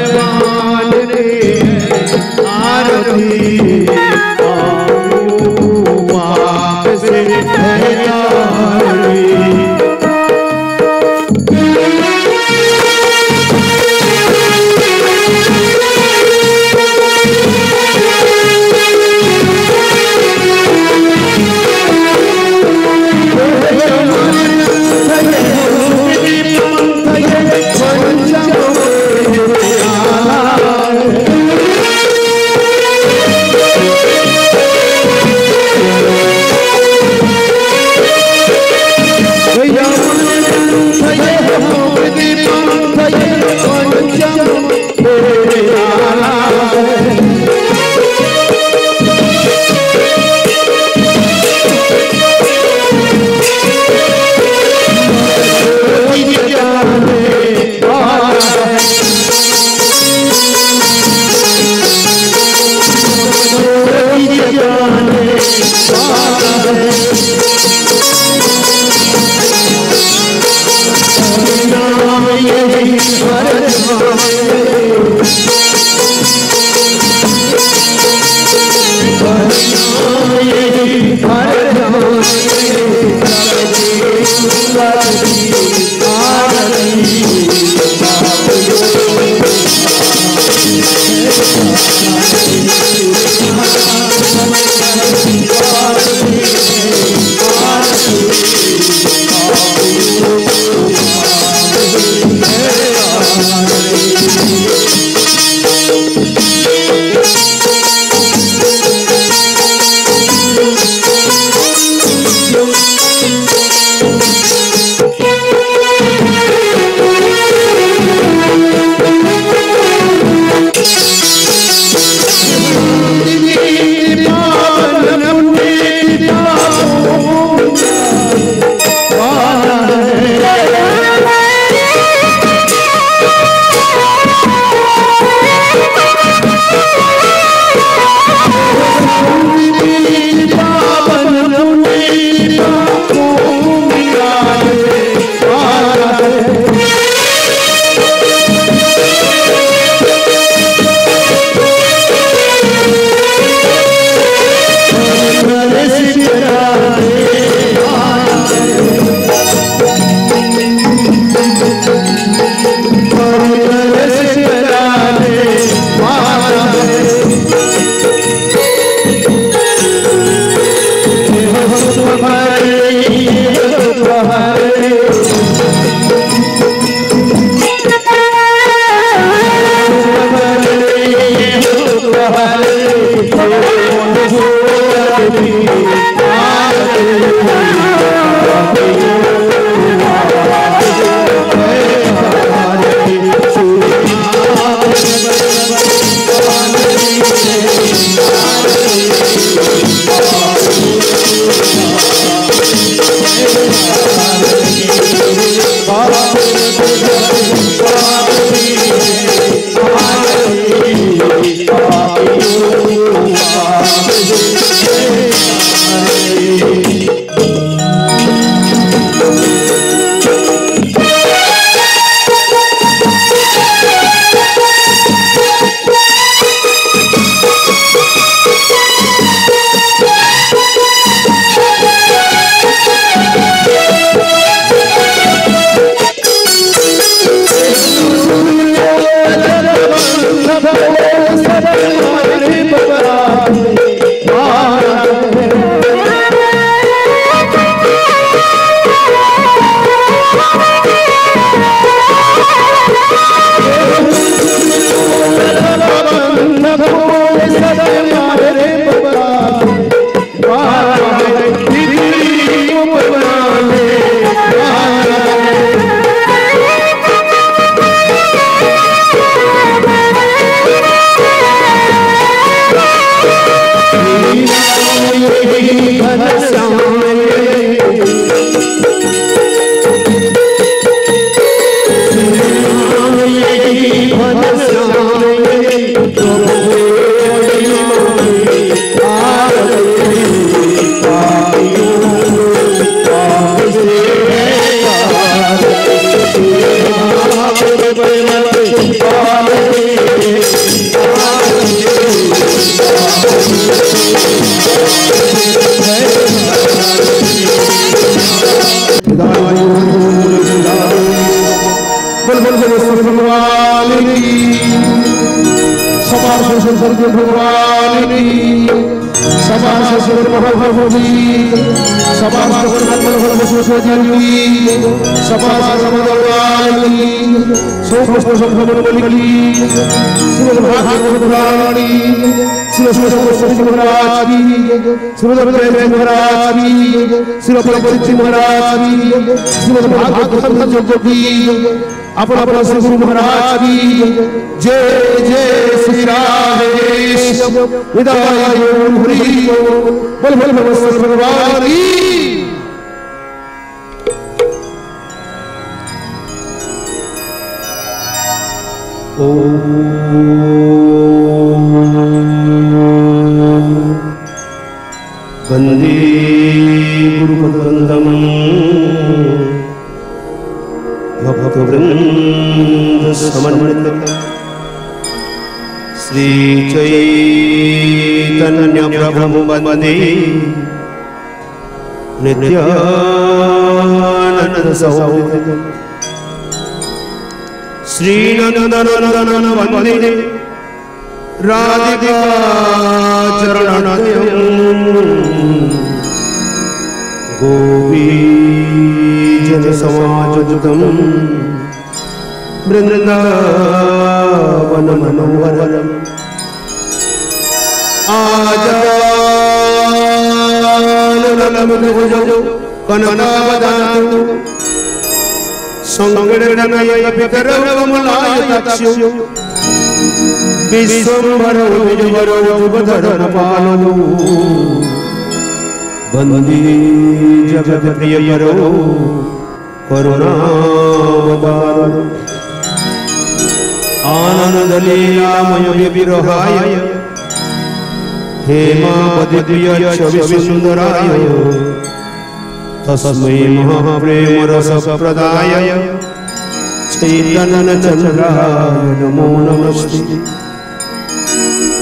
भगवान ने आरती पाप से है तारी। स्वर्ग भगवान की सभा शिव भगवती सभा भगवान की सोपुष्प की शिव भगवानी शिव महाराज की शिव महाराज की शिव महाराज की शिव भागवत की अपना अपना श्री महाराज की जय जय श्री राधेश विदाई हरि बोल बोल भगवान की वंदे गुरुपदवंदम भक्तवृंद समन्वित श्री चैतन्य प्रभु वंदे नित्यानंद सहोदित श्री नंदनंदन वंदे राधिका चरणनयम् गोपीजन समाजुतम् वृंदावन मनोहरम् आजानुलम्बुजौ कनकावदातु संगणनयपितरौ कमलायताक्षौ विश्वम्भरो विजवरो उपधरनपालो वन्दे जगत्प्रियकरो करुणावतारो आनन्दलीलामय विरहाय हेमावतीयच्छविसुन्दराय तस्मै महाप्रेमरसप्रदाय चैतन्यचन्द्राय नमो नमस्ते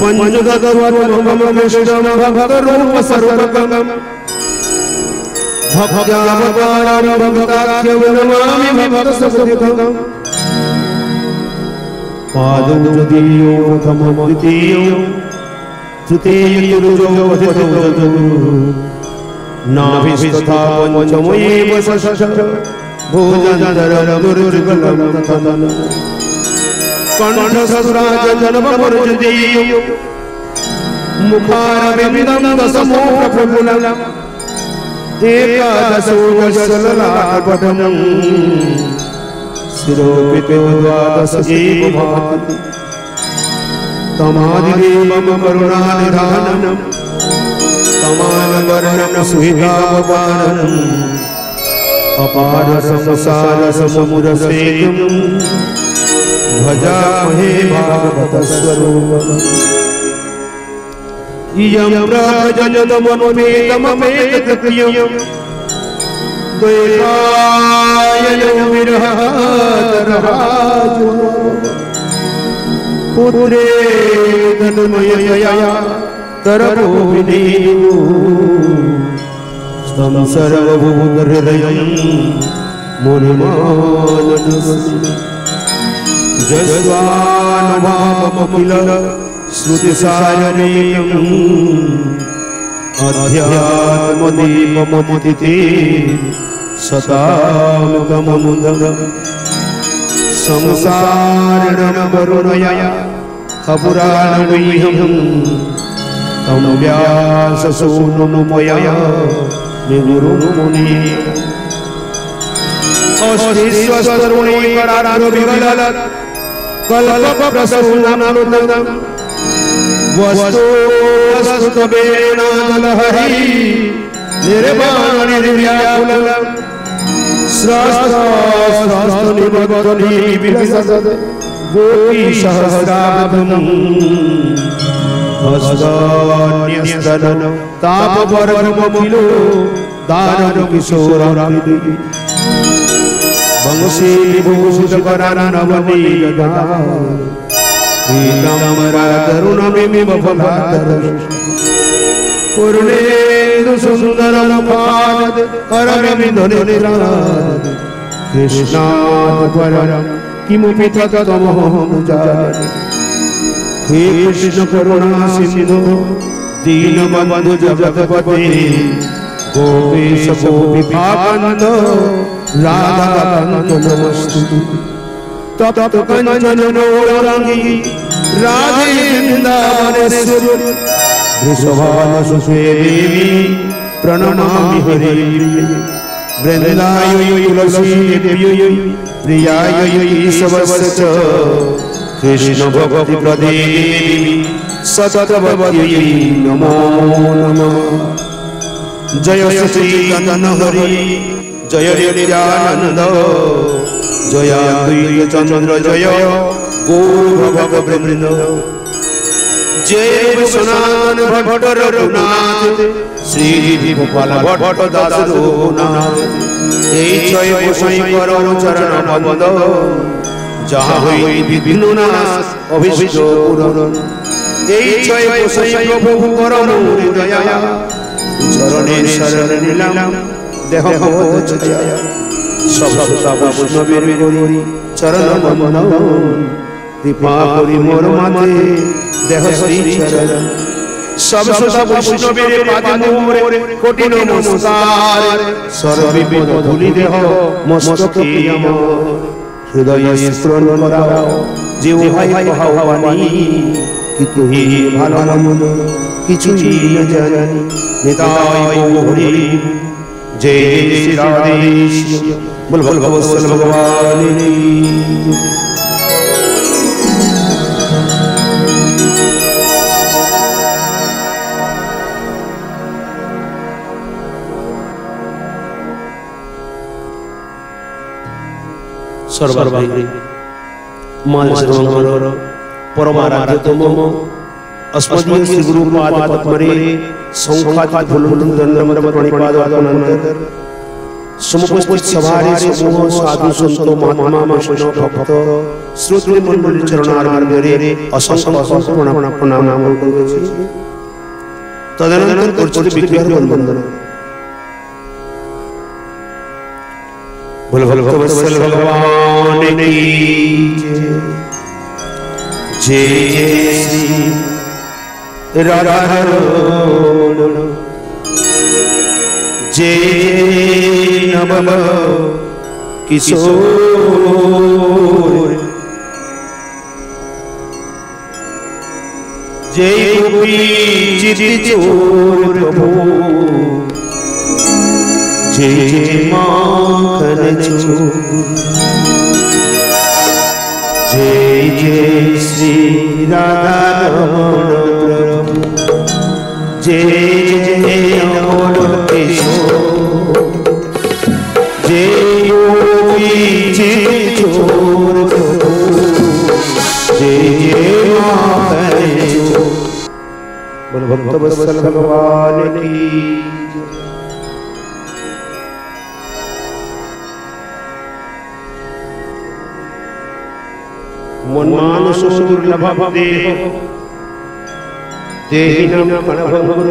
पंचगतवरममकृष्णं भक्तरूपसर्वगं भक्त्यावतारं भक्ताख्यं नमामि भक्तसुखदं पादौ तदीयो प्रथमं द्वितीयो तृतीयो चतुर्थो नाभिस्तथा पञ्चमयेव षष्ठ भोजनधरं दुर्गलं ततन कंठसुराजनमरुजदेयो मुखारविन्दं दशमो प्रफुल्लम् एकादशो वत्सललाटपटम् शिरोपितो द्वादश एव भाति तमादिदेवं करुणानिधानम् तमानवर्णं सुविधावपानम् अपार संसार समुद्रसेतुम् भजामहे भागवत स्वरूपम् इयं प्रभजनमनुपेतमपेतकृत्यं द्वैपायनं विरहातरराजो पुत्रे तन्मयया तरवो विनीतो स्तं सर्वभूतहृदयं मुनिमाननस्मि जस्वानुभावमखिल श्रुतिसारमेयम् अध्यात्मदीपममुदिते सतामुदम् संसारिणं वरुणया अपुराणमह्यम् तं व्याससूनुमया निगुरुमुनि अष्टिस्वस्तरुणीकरारोविगलत् कल्पप्रसूनानुदम् वस्तुस्तवेणालहरी निर्वाणनिर्व्याकुलम् सहस्रास्तनिबद्धनिविलसत् गोपीसहस्राब्दम् हस्तान्यस्तन तापवर्गमखिलो दानवकिशोराभिः वंशी विभूषितकरानवनीयगा पीताम्बरतरुणमिव भवादरश् पूर्णेन्दुसुन्दरं पाद करमिन्दनिराद कृष्णात् परं किमपि तत्त्वमहं जाने हे कृष्ण करुणा सिंधु दीनबंधु जगतपते गोपेश गोपीकांत राधाकांत नमस्तुते तप्त कंचन गौरांगी राधे वृंदावनेश्वरी वृषभानुसुते देवी प्रणमामि हरिप्रिये वृंदायै तुलसी देव्यै प्रियायै केशवस्य कृष्ण भक्ति प्रदे सततवत्यै नमो नमः जय श्री चंदन हरि जय नित्यानंद जय अद्वैत चंद्र जय गौर भक्त वृंद जय सनातन भट्ट रघुनाथ श्री गोपाल भट्ट दास रघुनाथ जय गोसाई करो चरण बंद जहाँ हुई विघ्न नाश अभिष्ट पूरण जय गोसाई प्रभु करो दया चरणे शरण नीलम देह बोध छाया सब सुता वैष्णवेर गौरी चरण बंदन कृपा करि मोर माथे देह श्री चरण सब सुता वैष्णवेर पाद मोरे कोटि नमस्कार सर्व विपद धूलि देह मस्तके अमर हृदय स्मरण कराओ जीव भाई कहावानी कि तुही भालो मन किछुई न जानी निताय गौरी जय श्री राधेश्याम बोल बोल भगवत्सल भगवान की सर्वभाई माल सर्वंगर परमाराध्यतम अस्मदीय श्री गुरुपाद पद्मरे संखाति फूलदंडम प्रणिपाद अनंतर समुपस्थित सभारे समूह साधु संतो महात्मा वैष्णव भक्त श्रोत्री मंडली चरणारविंदरे असंख्य प्रणाम करुछि तदनंतर करछि विग्रह वंदन बोल बोल भगवत्सल भगवान की जय जय श्री राधा रमण जय नवल किशोर जय गोपी चितचोर प्रभु जय जय माखन चोर जय जय श्री राधा रमण प्रभु जय जय अमोल किशोर जय गोपी चितचोर प्रभु जय जय माखन चोर बोल भक्तवत्सल भगवान की मन मानस दुर्लभ देह देहिनम फलभंगुर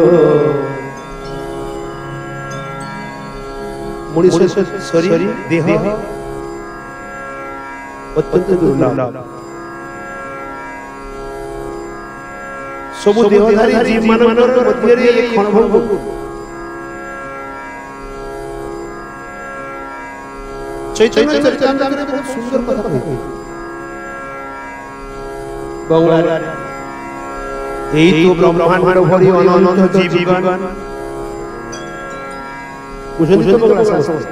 मनुष्य शरीर देह अत्यंत दुर्लभ सब देहधारी जीव मानकर मध्यरे एक क्षणभंगुर चैतन्य चरितामृतरे बहुत सुंदर कथा है गौरार এই তো ব্রহ্মাণ্ড ভরি অনন্ত জীবগণ বুঝেন তো বাংলা সমস্ত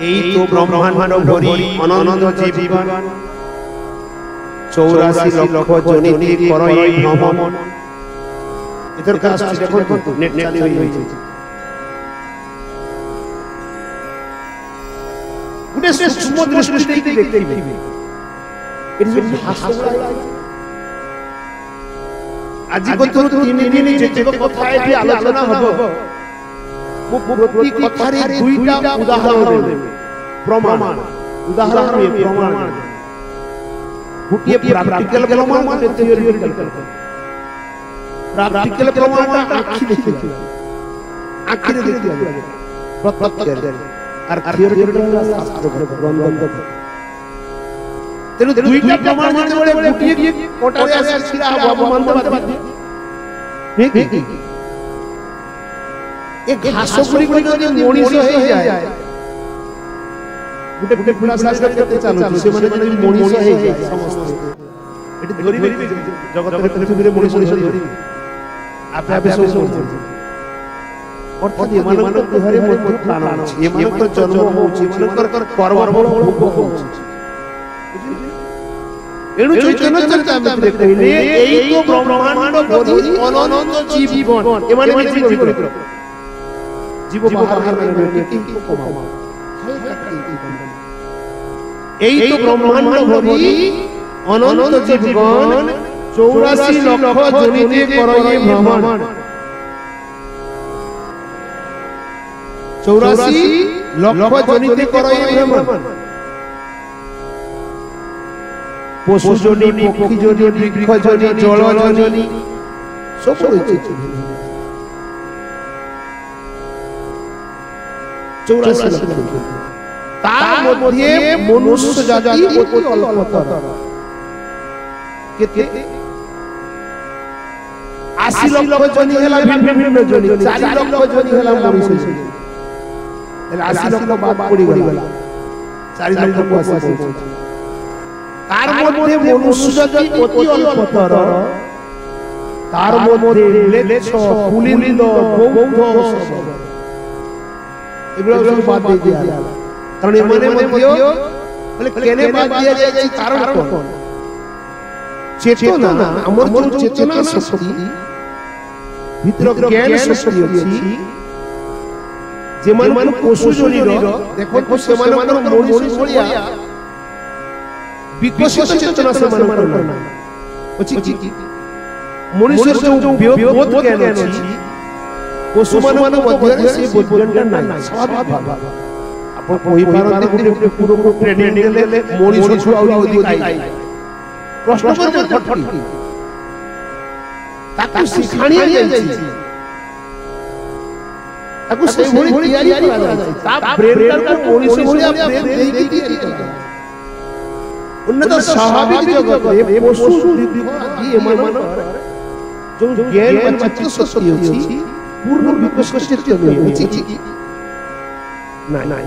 এই তো ব্রহ্মাণ্ড ভরি অনন্ত জীবগণ 84 লক্ষ জনিতে করই ভ্রমণ এদের কাজ দেখুন নেট চালু হয়েছে গুটে সূক্ষ্ম দৃষ্টিতে দেখতে পাবে এটি যে ভাষা আজি কত তিন দিন যে কথা এটি আলোচনা হবে প্রতি কথারে দুইটা উদাহরণ দেবে প্রমাণ উদাহরণ দিয়ে প্রমাণ গোটিয়ে প্র্যাকটিক্যাল প্রমাণ আর থিওরিটিক্যাল প্র্যাকটিক্যাল প্রমাণটা আঁখি দেখি আঁখিরে দেখতে হবে প্রত্যক্ষ আর থিওরিটিক্যাল শাস্ত্র গ্রন্থ ତେଣୁ ଦୁଇଟା ପ୍ରମାଣ ଯେତେବେଳେ ଗୋଟିଏ କଟାରେ ଆସିଲା ବାବୁ ମାନନ୍ତି ଠିକ ଏ ଘାସ ଗୁଡ଼ିକ ଯଦି ମଣିଷ ହେଇଯାଏ ଗୋଟେ ଗୋଟେ ପିଲା ଶାସ୍ତ୍ର କେତେ ଚାଲୁଛି ସେମାନେ ଯଦି ମଣିଷ ହେଇଯାଏ ସମସ୍ତେ ଏଠି ଧରିବେ ଜଗତରେ ପୃଥିବୀରେ ମଣିଷ ଧରିବେ ଆପେ ଆପେ ସବୁ କରୁଛନ୍ତି ଅର୍ଥାତ୍ ଏମାନଙ୍କ ଦେହରେ ମଧ୍ୟ ପ୍ରାଣ ଅଛି ଏମାନଙ୍କର ଜନ୍ମ ହେଉଛି ଏମାନଙ୍କର କର୍ମଫଳ ଭୋଗ ହେଉଛି ଏଣୁ ଚୈତନ୍ୟ ଚରିତାମୃତରେ କହିଲେ ଏଇ ତ ବ୍ରହ୍ମାଣ୍ଡ ଭରି ଅନନ୍ତ ଜୀବନ ଏମାନେ ବି ଜୀବ জীব বাহার এই তো ব্রহ্মাণ্ড ভরি অনন্ত জীবগণ 84 লক্ষ জনিতে করয়ে ভ্রমণ 84 লক্ষ জনিতে করয়ে ভ্রমণ পশু জনি পক্ষী জনি বৃক্ষ জনি জল জনি সব রয়েছে 84 লক্ষ তার মধ্যে মনুষ্য জাতি অতি অল্পতর কেতে 80 লক্ষ জনি হেলা ভিন্ন জনি 4 লক্ষ জনি হেলা মনুষ্য জনি এলা 80 লক্ষ বাদ পড়ি গলা 4 লক্ষ 80 তার মধ্যে মনুষ্য জাতি অতি অল্পতর তার মধ্যে ম্লেচ্ছ পুলিন্দ বৌদ্ধ সব এগুলো সব বাদ দিয়ে দেয়া কারণ এমনে মধ্যে বলে কেনে বাদ দিয়া যাচ্ছে কারণ কোন চেতনা আমার যে চেতনা শক্তি ভিতর জ্ঞান শক্তি আছে যেমন পশু জনির দেখো সেমানଙ୍କର মনুষ্য ভଳିଆ বিকশিত চেতনা সেমানଙ୍କର নাই ଅଛି কি মনুষ্যর যে বোধ জ্ঞান ଅଛି পশুମାନଙ୍କ ମଧ୍ୟରେ ସେ বোধ জ্ঞানটা নাই স্বাভাবিক ভাবে ଆପଣ କହିପାରନ୍ତି ଗୋଟେ ପୁରୋ ଟ୍ରେନିଂ ଦେଲେ ମଣିଷ ଛୁଆ ଆଉ ଅଧିକ ଆଇ ପ୍ରଶ୍ନ କରିବେ ଫଟଫଟ ତାକୁ ଶିଖାଣିଆ ଯାଇଛି ତାକୁ ସେଇଭଳି ତିଆରି କରାଯାଇଛି ତା ବ୍ରେନଟାକୁ ମଣିଷ ଭଳିଆ ବ୍ରେନ ଦେଇକି ତିଆରି କରାଯାଇଛି ଉନ୍ନତ ସ୍ୱାଭାବିକ ଜଗତରେ ପଶୁ ବୃକ୍ଷ ଆଦି ଏମାନଙ୍କର ଯୋଉ ଜ୍ଞାନ ବା ଚିତ୍ତ ଶକ୍ତି ଅଛି ପୂର୍ଣ୍ଣ ବିକଶିତ ଅଛି ନା ନା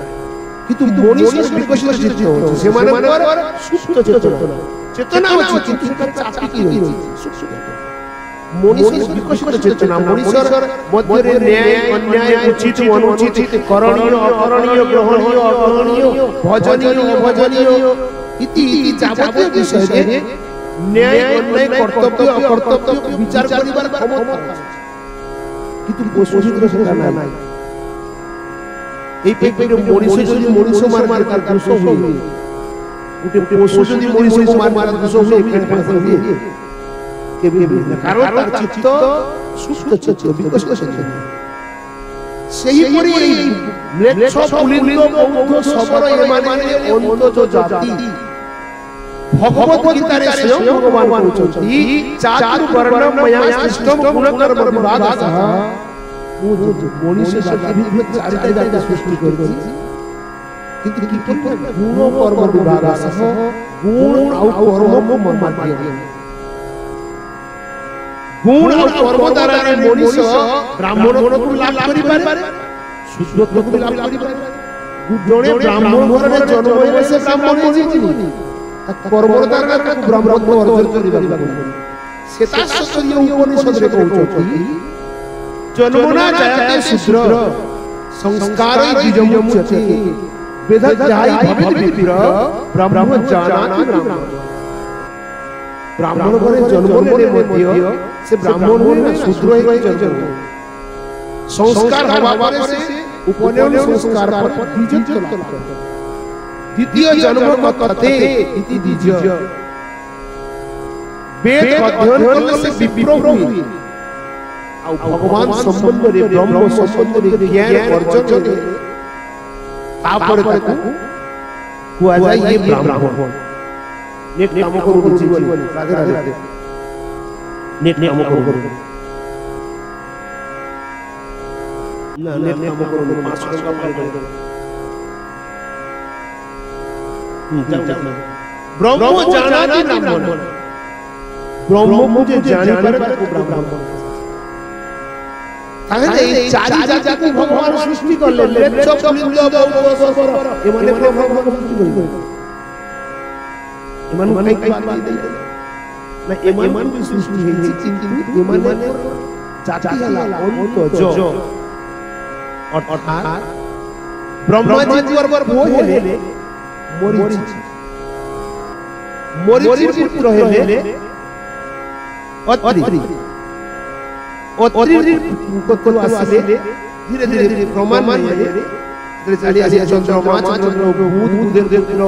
কিন্তু মনুষ্য বিকশিত চিত্ত আছে সেমানଙ୍କର সুপ্ত চেতনা চেতনা আছে কিন্তু সেটা চাপিকি রয়েছে মনুষ্য বিকশিত চেতনা মনুষ্যর মধ্যে ন্যায় অন্যায় উচিত অনুচিত করণীয় অকরণীয় গ্রহণীয় অগ্রহণীয় ভজনীয় অভজনীয় ইতি যাবতীয় বিষয়ে ন্যায় অন্যায় কর্তব্য অকর্তব্য বিচার করিবার ক্ষমতা আছে কিন্তু পশুর সেটা নাই এই পেপের মনুষ্য যদি মনুষ্য মার তার দোষ হয় গোটে পশু যদি মনুষ্য মার দোষ হয় কেন ফাঁসি দিয়ে কেবে কারণ তার চিত্ত সুস্থ চিত্ত বিকশিত চিত্ত সেইপরি এই ম্লেচ্ছ পুলিন্দ বৌদ্ধ সবর এমানে অন্তজ জাতি ভগবত গীতারে স্বয়ং ভগবান কହୁଛନ୍ତି চাতু বর্ণ ময়া সৃষ্টম গুণ কর্ম বিভাগসহ মনুষ্য জাতি ভিতরে চারিটা জাতি সৃষ্টি করেছি কিন্তু কি কি গুণ কর্ম বিভাগসহ গুণ আর কর্ম মাধ্যমে গুণ আর কর্ম দ্বারা মনুষ্য ব্রাহ্মণত্ব লাভ করি পারে শুদ্ধত্ব লাভ করি পারে জনে ব্রাহ্মণ ঘরে জন্ম হয়েছে ব্রাহ্মণ হইনি কর্মর দ্বারা ব্রাহ্মণত্ব অর্জন করি পারে সেটা সত্যি উপনিষদরে কହୁଛନ୍ତି জন্মনা জায়তে শূদ্র সংস্কারই দ্বিজমুচ্যতে বেদধ্যায়ী ভবেৎ বিপ্র ব্রহ্ম জানাতি ব্রাহ্মণ ব্রাহ্মণ ঘরে জন্ম নেলে ମଧ୍ୟ সে ব্রাহ্মণ হয় না শূদ্র হয়ে জন্ম সংস্কার হওয়া পরে সে উপনয়ন সংস্কার পর দ্বিজত্ব লাভ করে দ্বিতীয় জন্ম কথতে ইতি দ্বিজ বেদ অধ্যয়ন করলে সে বিপ্র ହୁଏ ଆଉ ଭଗବାନ ସମ୍ବନ୍ଧରେ ବ୍ରହ୍ମ ସମ୍ବନ୍ଧରେ ଜ୍ଞାନ ଅର୍ଜନ କରେ ତାପରେ ତାକୁ କୁହାଯାଏ ଇଏ ବ୍ରାହ୍ମଣ ନେଟ କାମ କରୁ ଜୀବନ ରାଧେ ରାଧେ ନେଟ କାମ କରୁ ନା ନେଟ କାମ କରୁ 500 ଟଙ୍କା ପାଇ ଯାଉ ব্রহ্ম জানাতি ব্রাহ্মণ ব্রহ্ম বুঝে জানিপারে তাকে ব্রাহ্মণ। তাহলে এই চারি জাতিকে ভগবান সৃষ্টি করলেন, লেচ্ছ পুলিন্দ বৌদ্ধ সবর এমানে ব্রহ্ম সৃষ্টি করলেন। এমান মানে কি বাদ দিলেন না, এমান কি সৃষ্টি হয়েছে, কিন্তু এমানে জাতি হলা অন্তজ অর্থাৎ ব্রহ্মাজি বরাবর বই হেলে মরিচি, মরিচির পুত্র হেলে অত্রি, অত্রির পুত্র আসলে ধীরে ধীরে প্রমাণ হয়ে চালি আসি চন্দ্রমা, চন্দ্র বুধ, বুধের পুত্র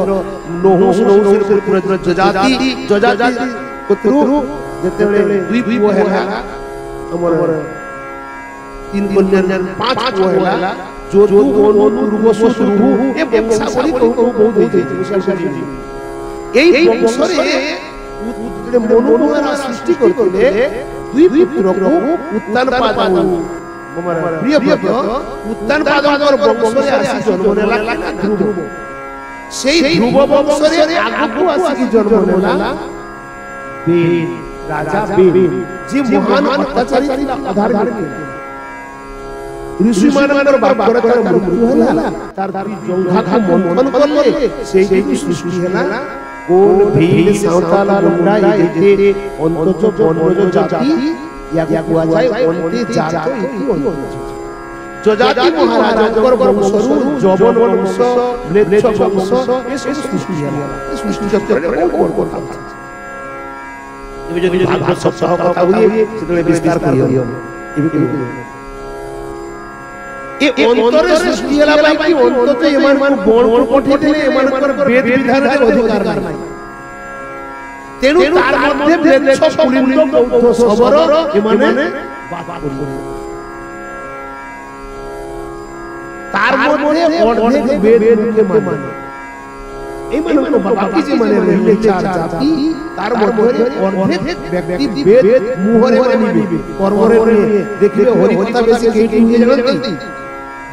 নহুষ, নহুষের পুত্র যজাতি, যজাতি পুত্র যেতেବେଳେ দুই পুଅ ହେଲା ଆମର তিন কন্যার পাঁচ পুଅ ହେଲା যদু, মনু, দুর্বশ, শ্রুভু এ বংশাবলী বহুত হয়েছে। এই বংশরে মনু মহারাজ সৃষ্টি করলে দুই পুত্রକୁ উত্তানপাদ প্রিয়ব্রত উত্তানপাদଙ୍କର বংশରେ আসি জন্ମ ନେଲା ଧ୍ରୁବ। সেই ধ্রুব বংশরে আগুକୁ আসি জন্ম ନେଲା বেদ, রাজা বেদ, যে মহান অত্যাচারী ଥିଲା, অধার্মিক ଥିଲା। ঋষি ମାନଙ୍କର ବାକ୍ୟରେ ତାର ମୃତ୍ୟୁ ହେଲା, ତାର ଜଙ୍ଘାକୁ ମନ୍ଥନ କଲେ, ସେଇଠି ସୃଷ୍ଟି ହେଲା কোন ভিল সাঁওতাল লুন্ডা এতে অন্তজ বনজ জাতি ইয়াকে কুয়া যায় অন্তে জাত ইতি অন্তজ। যজাতি মহারাজଙ୍କର বংশରୁ যবন বংশ, ম্লেচ্ছ বংশ এসব সৃষ্টি ହେଲା। এই সৃষ্টি চক্রে বড় কথা আছে। ଏବେ ଯଦି ଭାଗବତ ସପ୍ତାହ କଥା ହୁଏ ସେତେବେଳେ ବିସ୍ତାର କରି ହେବ। ଏ ଅନ୍ତରରେ ସୃଷ୍ଟି ହେଲା ପାଇଁ ଅନ୍ତତ ଏମାନଙ୍କୁ ବଣକୁ ପଠେଇଥିଲେ, ଏମାନଙ୍କର ବେଦ ବିଧାନରେ ଅଧିକାର ନାହିଁ। ତେଣୁ ତାର ମଧ୍ୟ ମ୍ଲେଚ୍ଛ, ପୁଲିନ୍ଦ, ବୌଦ୍ଧ, ଶବର ଏମାନେ ବାଦ କରିଥିଲେ। তার মধ্যে অর্ধেক বেদ মুখে মানে, এইমানଙ୍କର বাকি যেମାନେ ରହିଲେ চার জাতি, তার মধ্যে অর্ধেক ব্যক্তি বেদ মুহরে মানিবে, কর্মরে নহে। দেখিবে হরি কথা বেশি কেইটি হুয়ে জানନ୍ତି,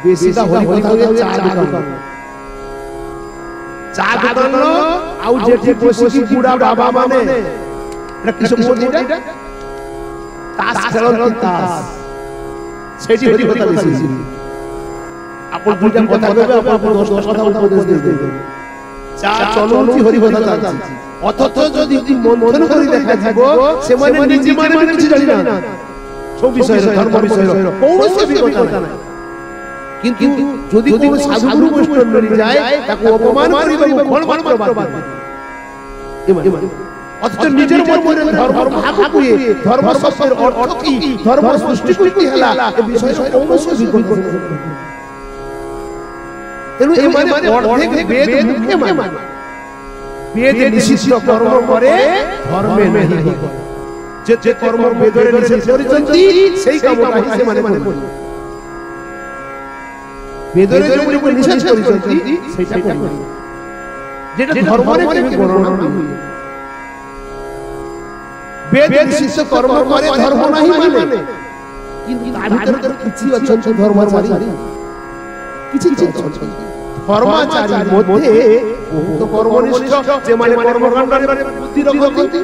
বেশিটা হরি কথা হুয়ে চা দোকান, চা দোকান ଆଉ যেটি বসিকি বুড়া বাবা মানে এটা কিসব বলছি, এটা তাস খেলନ୍ତି, তাস সেটি হরি কথা বেশি। আপন দুইটা কথা বলবে, আপন 10টা কথা উপদেশ দেবে, চা চলନ୍ତି হরি কথা চালছি। অথচ যদি মন্থন করে দেখা যাব ସେମାନେ ନିଜେ ମାନେ କିଛି জানি না সব বিষয়ে, ধর্ম বিষয়ে কৌশি কথা নাই। কিন্তু যদি কোন সাধুগুরু বৈষ্ণব মিলি যায় তাকে অপমান করিব, খলমান করবা। অথচ নিজের মধ্যে ধর্ম ভাগ করে ধর্ম শব্দের অর্থ কি, ধর্ম সৃষ্টি করতে ହେଲା এ বিষয়ে কৌশি কথা নাই। তেণু এমানে অর্ধেক বেদ মুখে মানে, বেদ নিষিদ্ধ কর্ম করে ধর্মে নাহি করে। যে কর্ম বেদরে নিষিদ্ধ করিছেন সেই কামটা হি সেমানে করে, বেদরে যে নিষিদ্ধ করিছেন সেইটা করে, যেটা ধর্মরে কেবে বর্ণনা নাই। বেদ নিষিদ্ধ কর্ম করে ধর্ম নাহি মানে, কিন্তু তার ভিতরে কিছু অছন্ত ধর্মচারী, কিছু অছন্ত ধর্মাচারী মধ্যে বহুত কর্মনিষ্ঠ, যেমানে কর্মকাণ্ডরে বুদ্ধি রখନ୍ତି।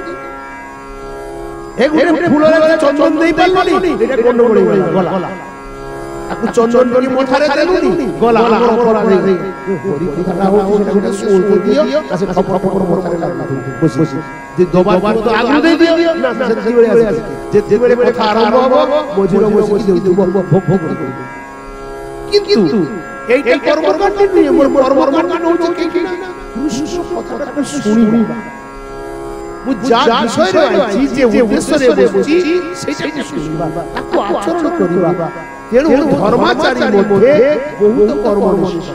এগুলো ফুলরে চন্দন দেই পারলনি, এটা গন্ডগোল গলা, তাকু চন্দন করে মথারে দেলুনি, গলা আমার পড়া হই গই। হরি কথাটা হচ্ছে সেটা শুনতে দিও, কাছে খপ খপ করে মথারে লাগলো বসে বসে। যে দবার তো আগু দেই দিও না, সেটা দিবরে আছে, যে দিবরে কথা আরম্ভ হবে মজির বসে কি দেব ভোগ ভোগ করে। কিন্তু এইটা কর্মকাণ্ড নিয়ে কর্মকাণ্ড হচ্ছে কি না, কৃষ্ণ কথাটা শুনিবা, মু যা বিষয়ে আছি, যে উদ্দেশ্যে বসছি সেটা শুনিবা, তাকে আচরণ করিবা। তেণু ধর্মাচারী মধ্যে বহুত কর্মনিষ্ঠ।